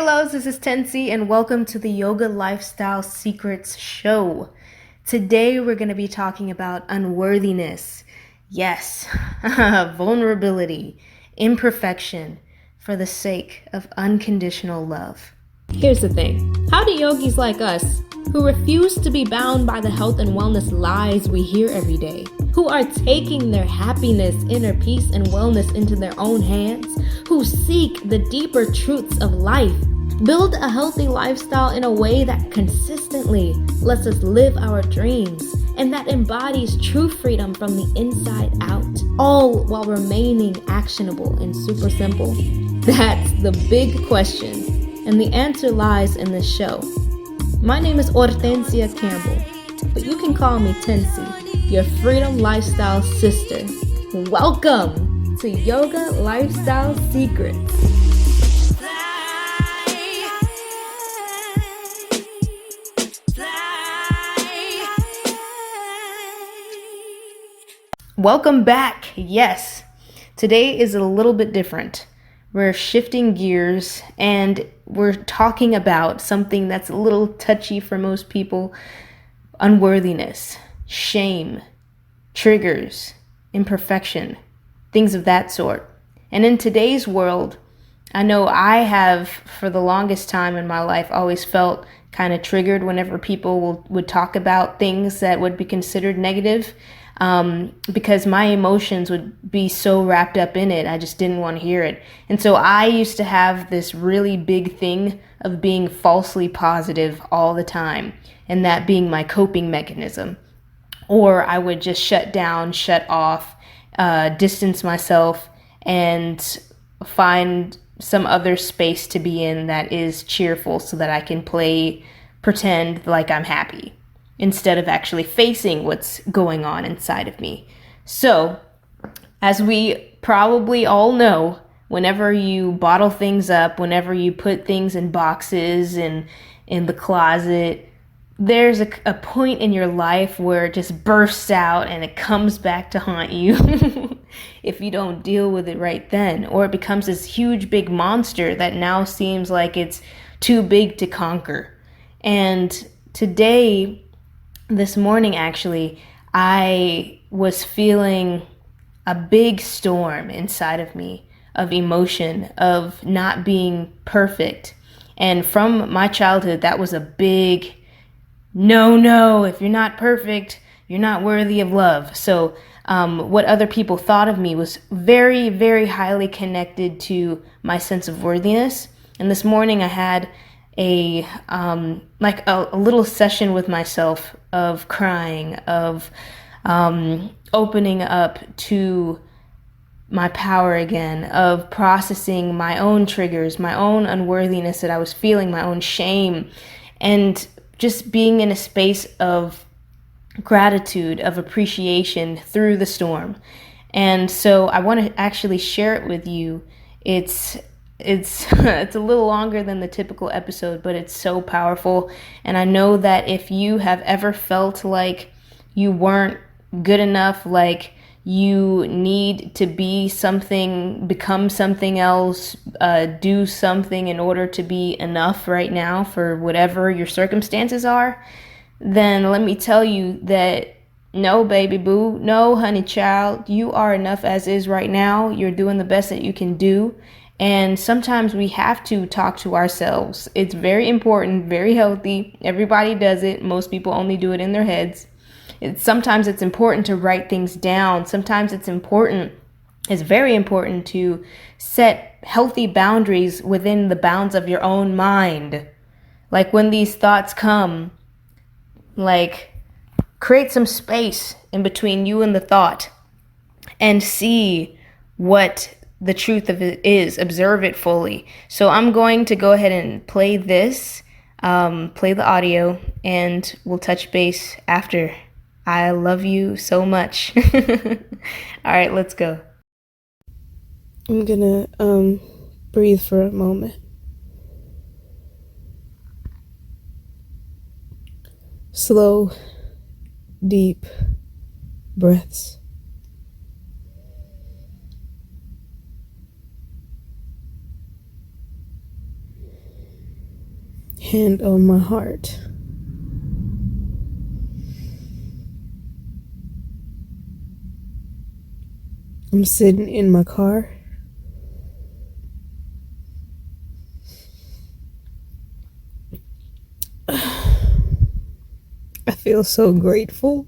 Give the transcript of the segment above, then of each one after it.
loves, this is Tenci, and welcome to the Yoga Lifestyle Secrets Show. Today we're going to be talking about unworthiness. Yes, vulnerability, imperfection, for the sake of unconditional love. Here's the thing. How do yogis like us, who refuse to be bound by the health and wellness lies we hear every day, who are taking their happiness, inner peace, and wellness into their own hands, who seek the deeper truths of life, build a healthy lifestyle in a way that consistently lets us live our dreams and that embodies true freedom from the inside out, all while remaining actionable and super simple? That's the big question, and the answer lies in this show. My name is Hortensia Campbell, but you can call me Tenci, your freedom lifestyle sister. Welcome to Yoga Lifestyle Secrets. Welcome back. Yes, today is a little bit different. We're shifting gears and we're talking about something that's a little touchy for most people: unworthiness, shame, triggers, imperfection, things of that sort. And in today's world, I know I have, for the longest time in my life, always felt kind of triggered whenever people would talk about things that would be considered negative. Because my emotions would be so wrapped up in it, I just didn't want to hear it. And so I used to have this really big thing of being falsely positive all the time, and that being my coping mechanism. Or I would just shut down, shut off, distance myself, and find some other space to be in that is cheerful so that I can pretend like I'm happy, instead of actually facing what's going on inside of me. So, as we probably all know, whenever you bottle things up, whenever you put things in boxes and in the closet, there's a point in your life where it just bursts out and it comes back to haunt you if you don't deal with it right then. Or it becomes this huge big monster that now seems like it's too big to conquer. And today, this morning, actually, I was feeling a big storm inside of me of emotion, of not being perfect. And from my childhood, that was a big no, if you're not perfect, you're not worthy of love. So what other people thought of me was very, very highly connected to my sense of worthiness. And this morning I had a little session with myself of crying, of opening up to my power again, of processing my own triggers, my own unworthiness that I was feeling, my own shame, and just being in a space of gratitude, of appreciation through the storm. And so I want to actually share it with you. It's a little longer than the typical episode, but it's so powerful. And I know that if you have ever felt like you weren't good enough, like you need to be something, become something else, do something in order to be enough right now for whatever your circumstances are, then let me tell you that no, baby boo, no, honey child, you are enough as is right now. You're doing the best that you can do. And sometimes we have to talk to ourselves. It's very important, very healthy. Everybody does it. Most people only do it in their heads. Sometimes it's important to write things down. Sometimes it's very important to set healthy boundaries within the bounds of your own mind. Like when these thoughts come, like create some space in between you and the thought and see what the truth of it is. Observe it fully. So I'm going to go ahead and play this, play the audio, and we'll touch base after. I love you so much. All right, let's go. I'm gonna breathe for a moment. Slow, deep breaths. hand on my heart. I'm sitting in my car. I feel so grateful.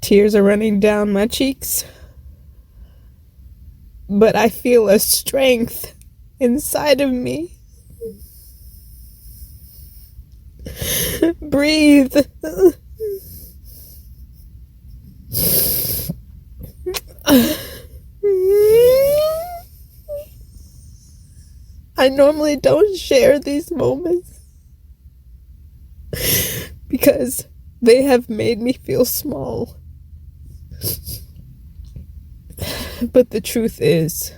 Tears are running down my cheeks, but I feel a strength inside of me. Breathe. I normally don't share these moments because they have made me feel small. But the truth is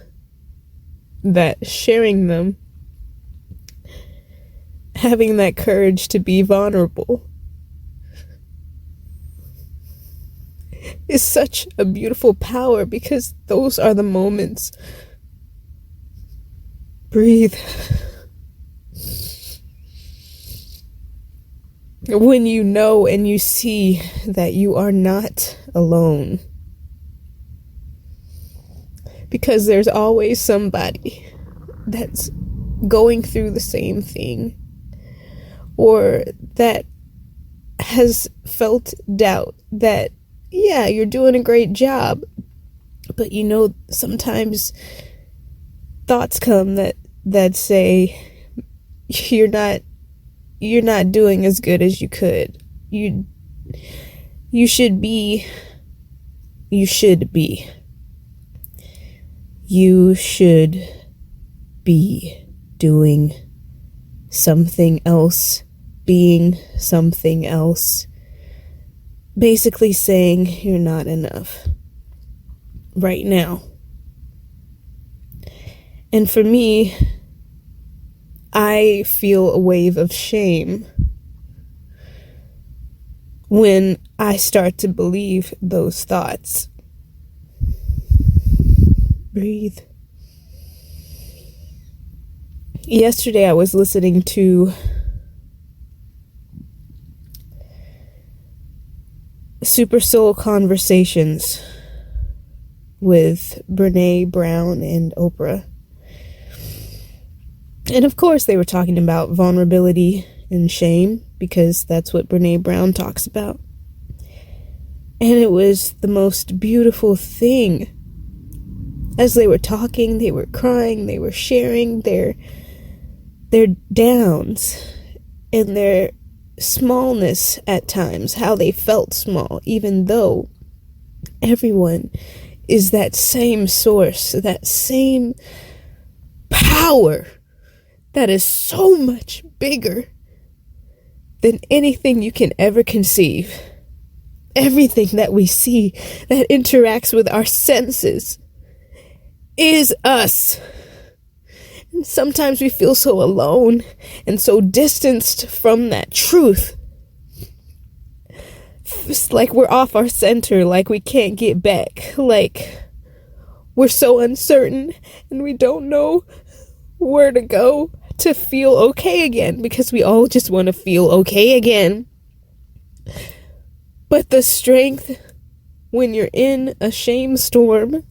that sharing them, having that courage to be vulnerable, is such a beautiful power, because those are the moments. Breathe. When you know and you see that you are not alone. Because there's always somebody that's going through the same thing, or that has felt doubt that, yeah, you're doing a great job, but you know, sometimes thoughts come that say you're not doing as good as you could. You should be you should be doing something else, being something else. Basically saying you're not enough right now. And for me, I feel a wave of shame when I start to believe those thoughts. Breathe. Yesterday I was listening to Super Soul Conversations with Brene Brown and Oprah. And of course they were talking about vulnerability and shame, because that's what Brene Brown talks about. And it was the most beautiful thing. As they were talking, they were crying, they were sharing their downs and their smallness at times, how they felt small, even though everyone is that same source, that same power that is so much bigger than anything you can ever conceive. Everything that we see that interacts with our senses is us. And sometimes we feel so alone and so distanced from that truth. It's like we're off our center, like we can't get back, like we're so uncertain and we don't know where to go to feel okay again, because we all just want to feel okay again. But the strength when you're in a shame storm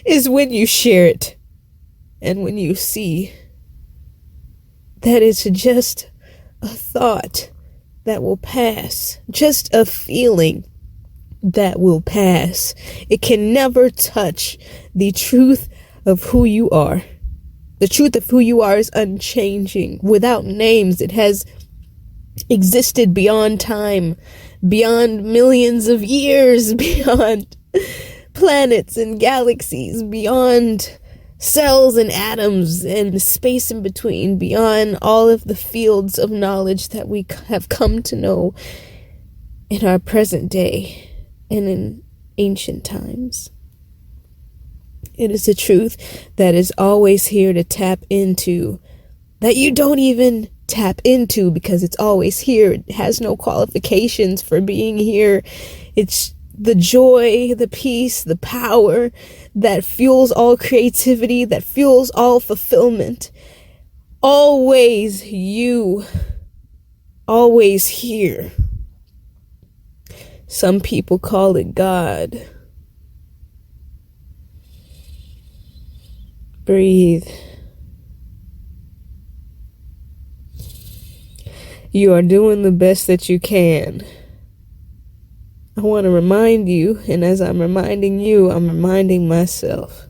is when you share it, and when you see that it's just a thought that will pass, just a feeling that will pass. It can never touch the truth of who you are. The truth of who you are is unchanging, without names. It has existed beyond time, beyond millions of years, beyond planets and galaxies, beyond cells and atoms and space in between, beyond all of the fields of knowledge that we have come to know in our present day and in ancient times. It is a truth that is always here to tap into that you don't even tap into because it's always here. It has no qualifications for being here. It's the joy, the peace, the power that fuels all creativity, that fuels all fulfillment. Always you. Always here. Some people call it God. Breathe. You are doing the best that you can. I want to remind you, and as I'm reminding you, I'm reminding myself.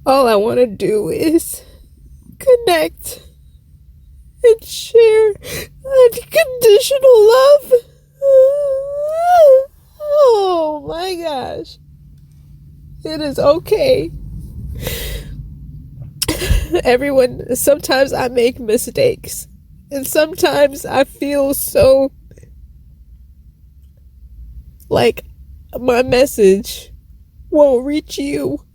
All I want to do is connect and share unconditional love. Oh my gosh. It is okay. Everyone, sometimes I make mistakes. And sometimes I feel so like my message won't reach you.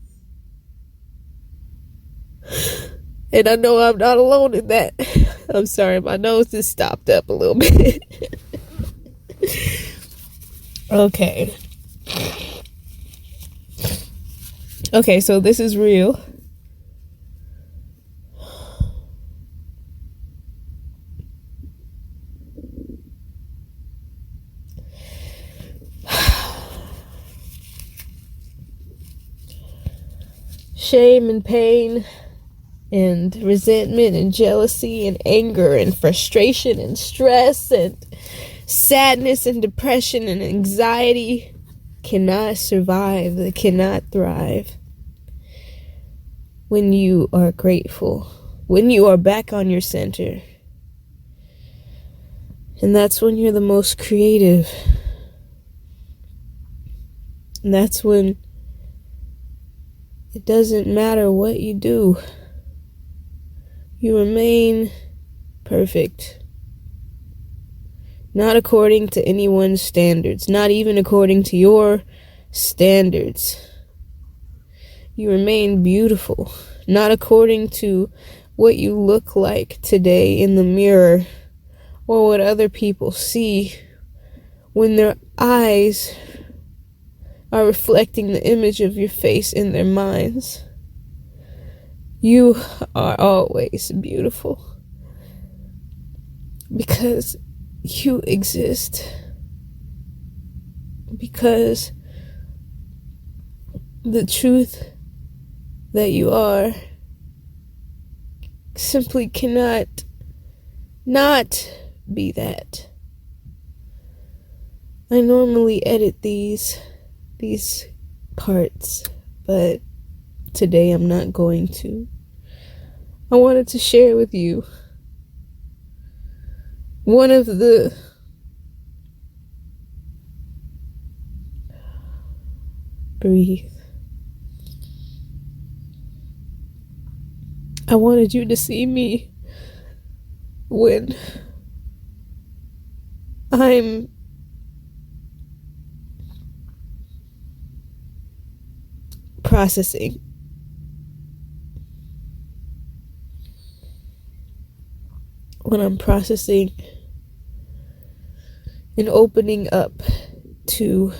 And I know I'm not alone in that. I'm sorry, my nose is stopped up a little bit. Okay. Okay, so this is real. Shame and pain and resentment and jealousy and anger and frustration and stress and sadness and depression and anxiety cannot survive, they cannot thrive when you are grateful, when you are back on your center. And that's when you're the most creative. And that's when it doesn't matter what you do. You remain perfect. Not according to anyone's standards. Not even according to your standards. You remain beautiful. Not according to what you look like today in the mirror. Or what other people see when their eyes are reflecting the image of your face in their minds. You are always beautiful because you exist, because the truth that you are simply cannot not be that. I normally edit these parts, but today I'm not going to. I wanted to share with you one of the breathe. I wanted you to see me when I'm processing. When I'm processing and opening up to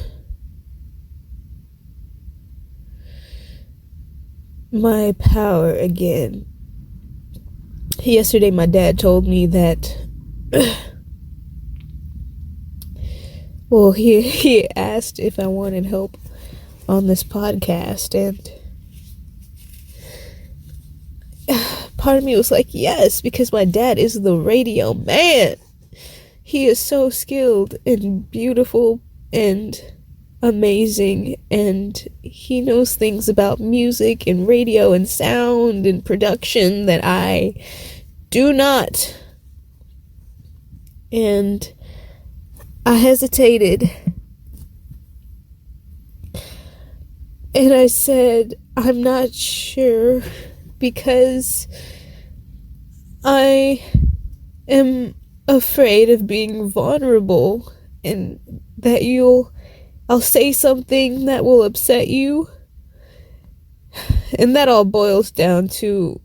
my power again. Yesterday my dad told me that well, he asked if I wanted help on this podcast, and part of me was like, yes, because my dad is the radio man. He is so skilled and beautiful and amazing, and he knows things about music and radio and sound and production that I do not. And I hesitated. And I said, I'm not sure, because I am afraid of being vulnerable and that I'll say something that will upset you, And that all boils down to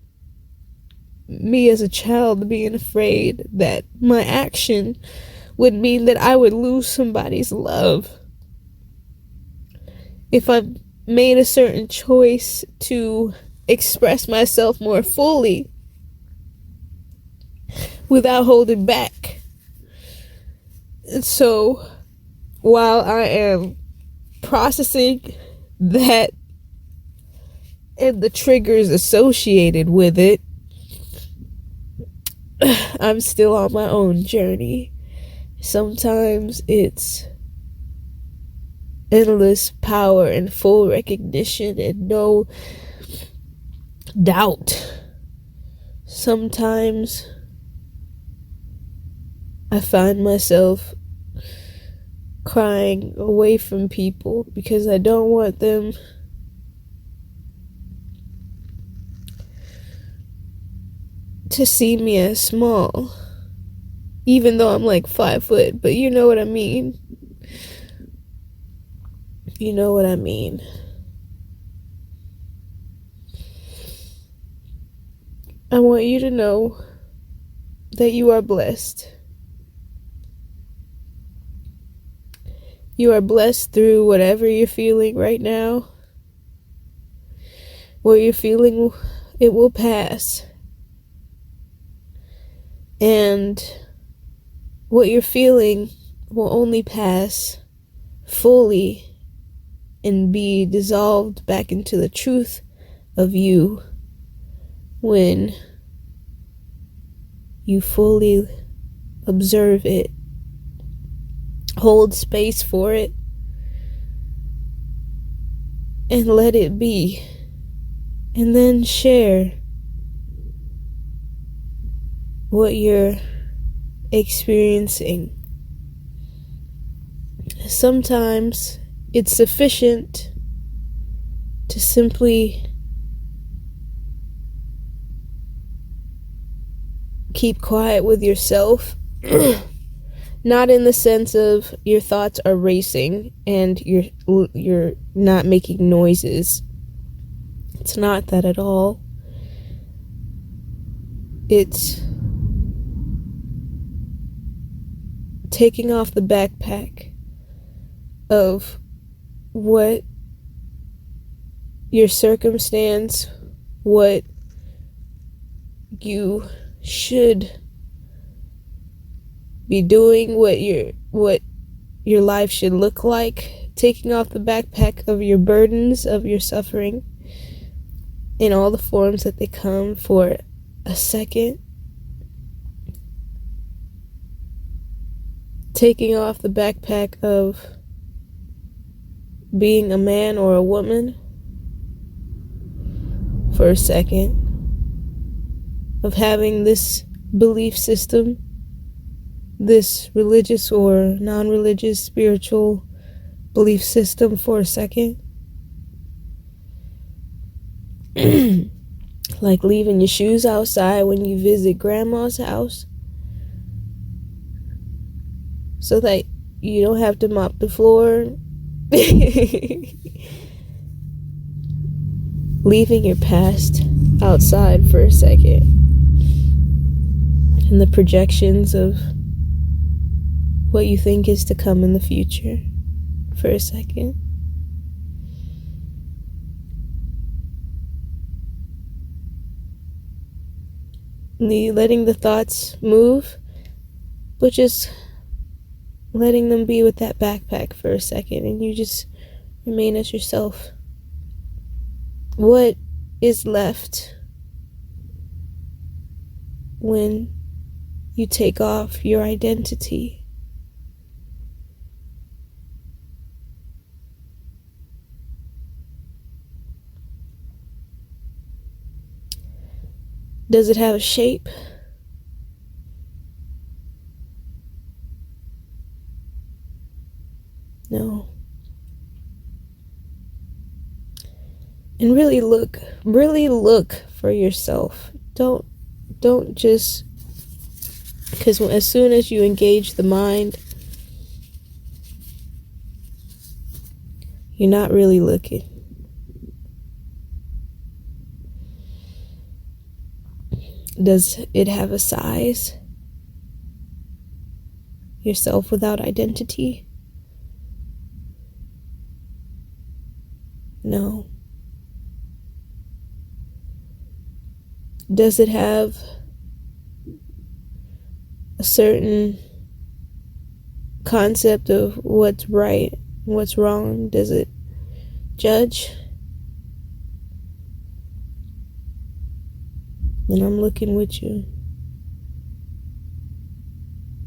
me as a child being afraid that my action would mean that I would lose somebody's love. If I made a certain choice to express myself more fully without holding back. And so while I am processing that and the triggers associated with it, I'm still on my own journey. Sometimes it's endless power and full recognition and no doubt. Sometimes I find myself crying away from people because I don't want them to see me as small, even though I'm like 5 foot, but you know what I mean. You know what I mean. I want you to know that you are blessed. You are blessed through whatever you're feeling right now. What you're feeling, it will pass. And what you're feeling will only pass fully and be dissolved back into the truth of you when you fully observe it, hold space for it, and let it be, and then share what you're experiencing. Sometimes it's sufficient to simply keep quiet with yourself. Not in the sense of your thoughts are racing and you're not making noises. It's not that at all. It's taking off the backpack of what your circumstance, what you should be doing, what your life should look like, taking off the backpack of your burdens, of your suffering, in all the forms that they come for a second. Taking off the backpack of being a man or a woman for a second. Of having this belief system, this religious or non-religious spiritual belief system for a second. Like leaving your shoes outside when you visit grandma's house so that you don't have to mop the floor. Leaving your past outside for a second and the projections of what you think is to come in the future for a second. Letting the thoughts move, but just letting them be with that backpack for a second, and you just remain as yourself. What is left when you take off your identity? Does it have a shape? No. And really look for yourself. Don't just, because as soon as you engage the mind, you're not really looking. Does it have a size? Yourself without identity? No. Does it have a certain concept of what's right, what's wrong? Does it judge? And I'm looking with you.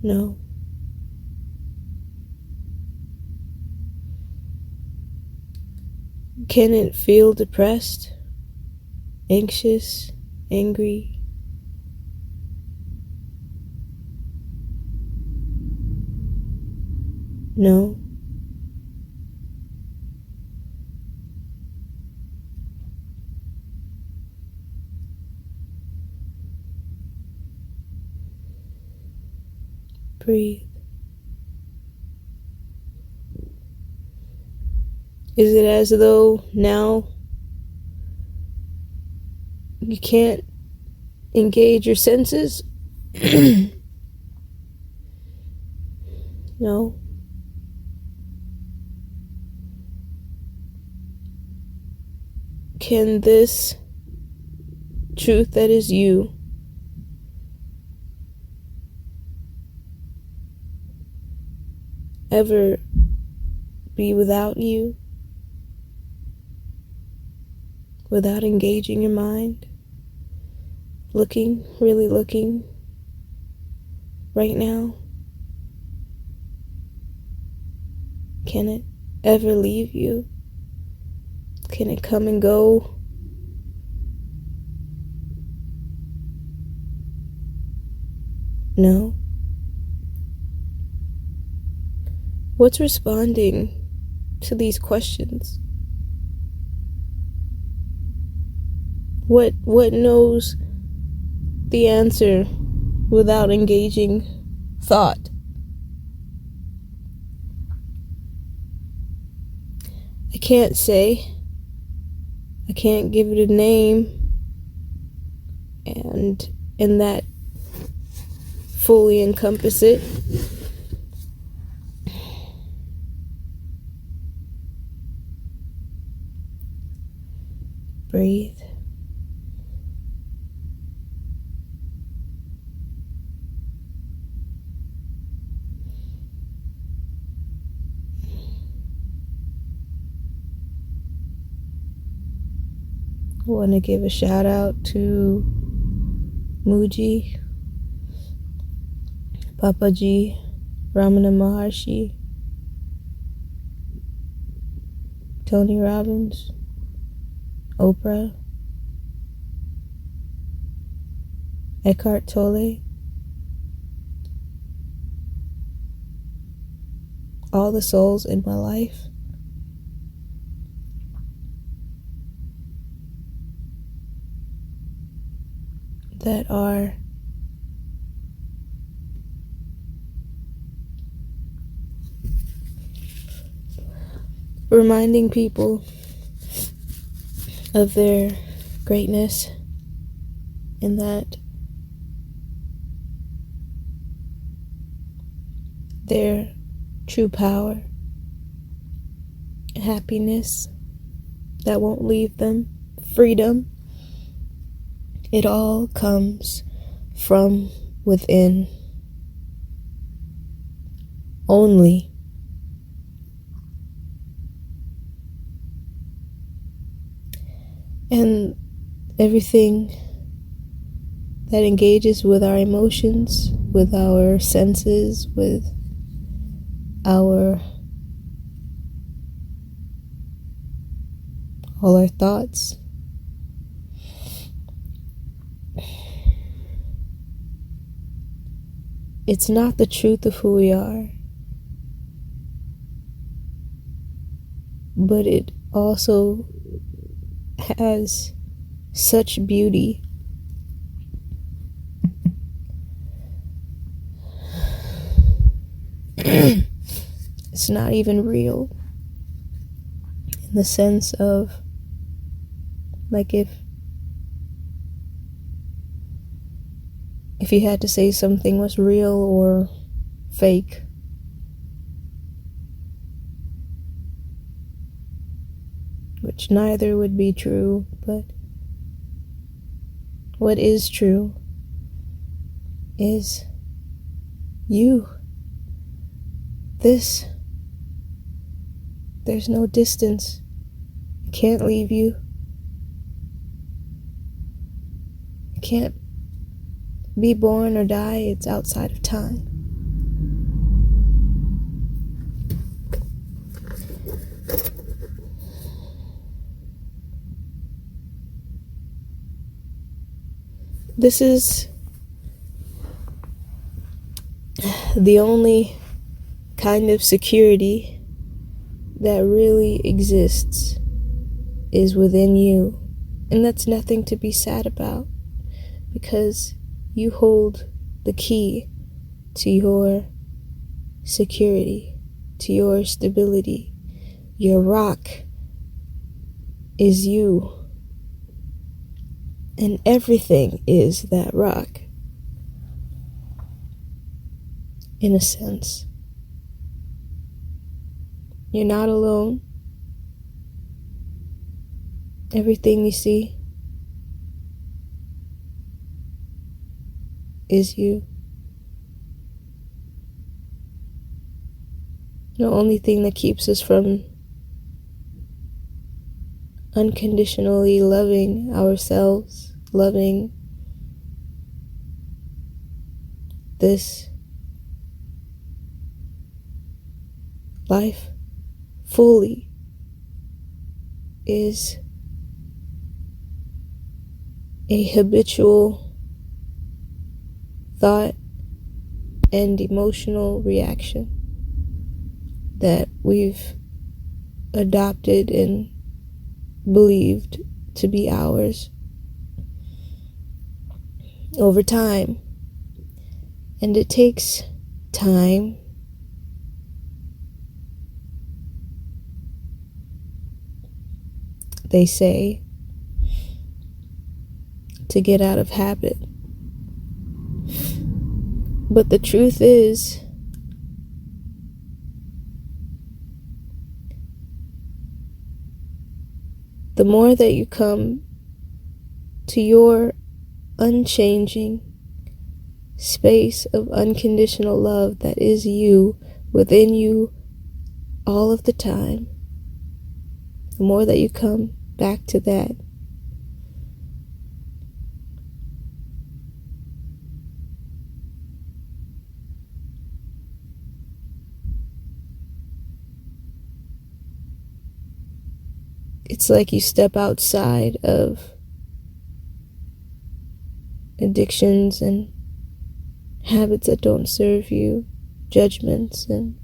No. Can it feel depressed, anxious, angry? No. Breathe. Is it as though now you can't engage your senses? No. Can this truth that is you ever be without you? Without engaging your mind? Looking, really looking right now? Can it ever leave you? Can it come and go? No. What's responding to these questions? What knows the answer without engaging thought? I can't say. I can't give it a name and that fully encompass it. Breathe. I want to give a shout out to Muji, Papaji, Ramana Maharshi, Tony Robbins, Oprah, Eckhart Tolle, all the souls in my life that are reminding people of their greatness and that their true power, happiness that won't leave them, freedom, it all comes from within only. And everything that engages with our emotions, with our senses, with all our thoughts, it's not the truth of who we are, but it also has such beauty. It's not even real in the sense of, like, if if you had to say something was real or fake, which neither would be true, but what is true is you. There's no distance. I can't leave you. I can't be born or die. It's outside of time. This is the only kind of security that really exists is within you. And that's nothing to be sad about, because you hold the key to your security, to your stability. Your rock is you. And everything is that rock, in a sense. You're not alone. Everything you see is you. The only thing that keeps us from unconditionally loving ourselves, loving this life fully, is a habitual thought and emotional reaction that we've adopted and believed to be ours over time. And it takes time, they say, to get out of habit. But the truth is, the more that you come to your unchanging space of unconditional love that is you, within you all of the time, the more that you come back to that, it's like you step outside of addictions and habits that don't serve you, judgments, and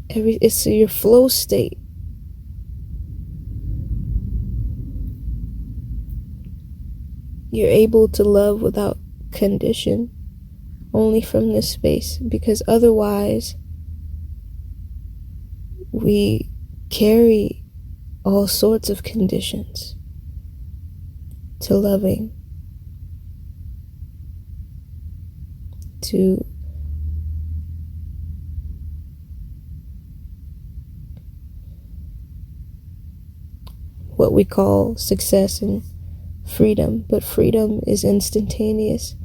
it's your flow state. You're able to love without condition, only from this space, because otherwise we carry all sorts of conditions to loving, to what we call success and freedom. But freedom is instantaneous.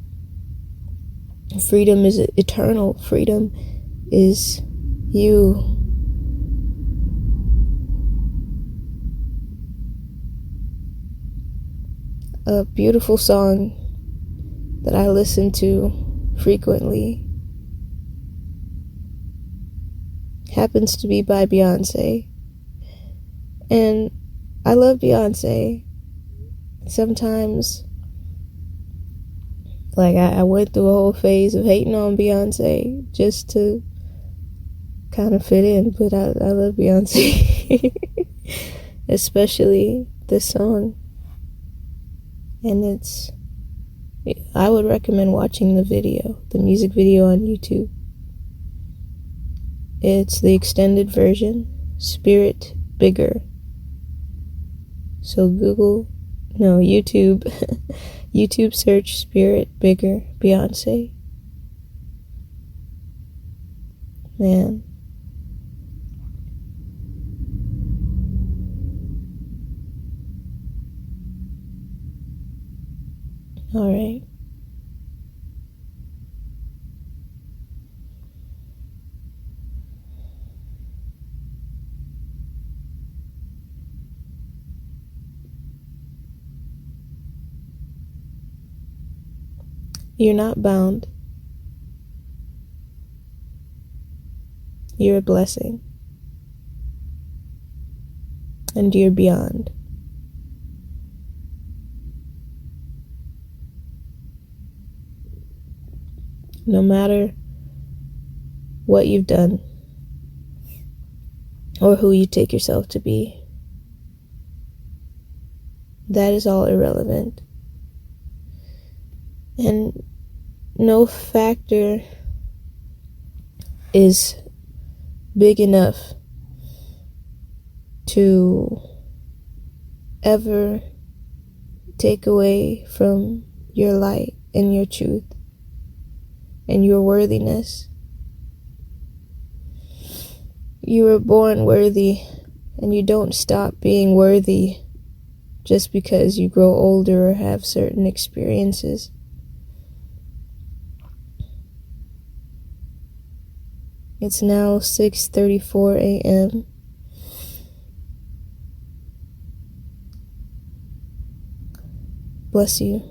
Freedom is eternal. Freedom is you. A beautiful song that I listen to frequently happens to be by Beyonce. And I love Beyonce. Sometimes, like, I went through a whole phase of hating on Beyonce just to kind of fit in, but I love Beyonce. Especially this song. And I would recommend watching the music video on YouTube. It's the extended version, Spirit Bigger. So Google No, YouTube. YouTube search Spirit Bigger Beyonce. Man. Alright. You're not bound. You're a blessing. And you're beyond. No matter what you've done or who you take yourself to be, that is all irrelevant. And no factor is big enough to ever take away from your light and your truth and your worthiness. You were born worthy, and you don't stop being worthy just because you grow older or have certain experiences. It's now 6:34 a.m. Bless you.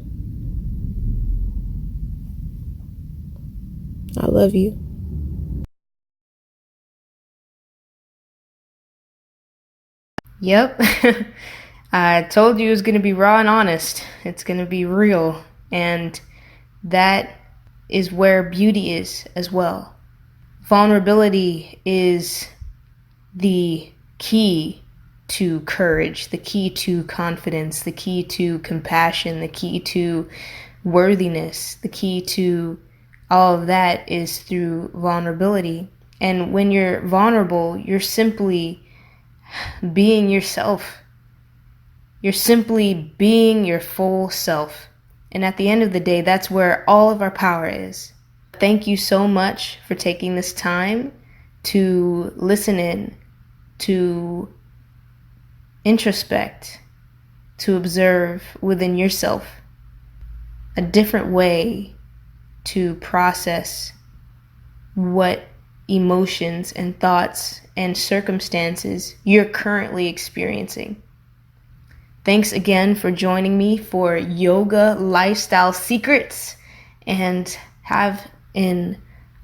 I love you. Yep. I told you it was going to be raw and honest. It's going to be real. And that is where beauty is as well. Vulnerability is the key to courage, the key to confidence, the key to compassion, the key to worthiness, the key to all of that is through vulnerability. And when you're vulnerable, you're simply being yourself. You're simply being your full self. And at the end of the day, that's where all of our power is. Thank you so much for taking this time to listen in, to introspect, to observe within yourself a different way to process what emotions and thoughts and circumstances you're currently experiencing. Thanks again for joining me for Yoga Lifestyle Secrets, and have an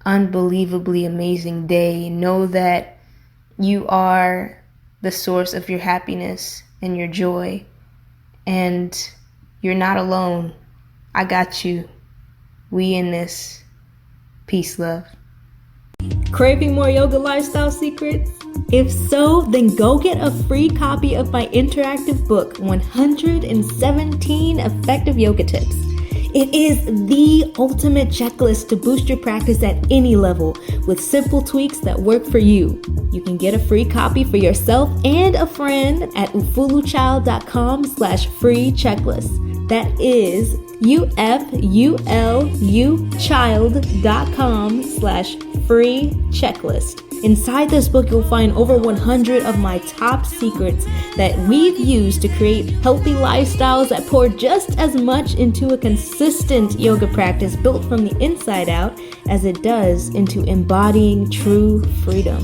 unbelievably amazing day. Know that you are the source of your happiness and your joy, and you're not alone. I got you. We in this. Peace, love. Craving more yoga lifestyle secrets? If so, then go get a free copy of my interactive book, 117 Effective Yoga Tips. It is the ultimate checklist to boost your practice at any level with simple tweaks that work for you. You can get a free copy for yourself and a friend at ufuluchild.com/free checklist. That is ufuluchild.com/free checklist. Inside this book, you'll find over 100 of my top secrets that we've used to create healthy lifestyles that pour just as much into a consistent yoga practice built from the inside out as it does into embodying true freedom.